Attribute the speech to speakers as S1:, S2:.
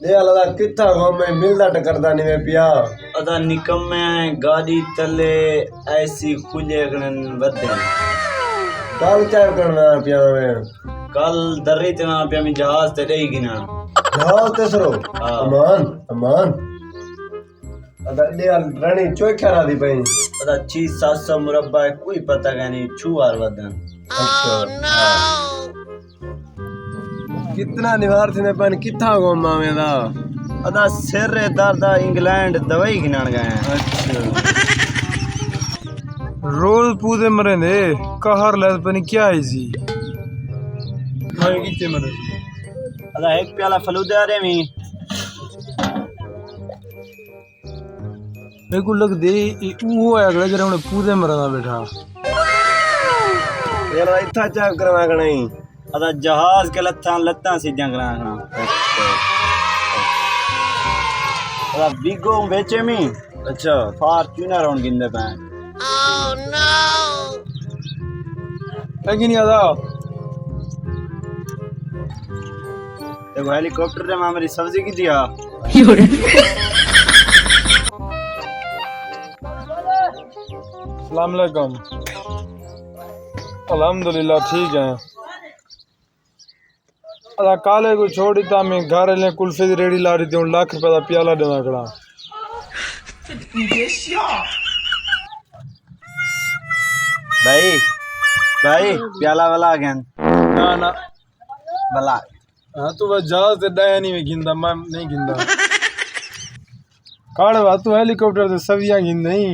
S1: दे अल्लाह किथा गो मैं मिलदा टकरदा नहीं मैं पिया
S2: अदा निकम्मे गाड़ी तले ऐसी खुले गणन वदे
S1: कल चाय करना पिया मैं
S2: कल दर्री तना पिया मैं जहाज ते रही गिना
S1: जहाज ते सरो अमान अमान अदा दे रानी चोखा दी पई
S2: अदा 600-700 मुरब्बा है कोई पता का नहीं छुआर वदन
S1: अच्छा कितना निवार थे पन किथा गो मावे दा
S2: अदा सिर दर्द इंग्लैंड दवाई गिनान गए
S1: अच्छा
S3: रोल पूदे मरे ने कहर ले पनी क्या है जी भाई कितने मरे
S2: अदा एक प्याला फलूदा रे मी
S3: मेरे को लग दे वो है अगले जरा उन्हें पूदे मरना बैठा
S1: यार इथा चाय करवा गणई
S2: अदा जहाज के लत्ता सीधा कराना अदा बिगो बेचे मी
S1: अच्छा
S2: फॉर्च्यूनर होन गिंदे पे
S3: लेकिन यादा
S2: देखो हेलीकॉप्टर रे मां मेरी सब्जी की दिया
S3: अस्सलाम वालेकुम अल्हम्दुलिल्लाह ठीक है अदा काले को छोड़ी था मैं घर ले कुल्फे की रेडी ला रही थी लाख रुपए का प्याला देना खड़ा
S2: भाई भाई प्याला वाला आ गया
S3: ना ना
S2: भला
S3: हाँ तू बस जहाज से दया नहीं में गिंदा मैं नहीं गिंदा काड़ तू हेलीकॉप्टर से सब्जियां गिन नहीं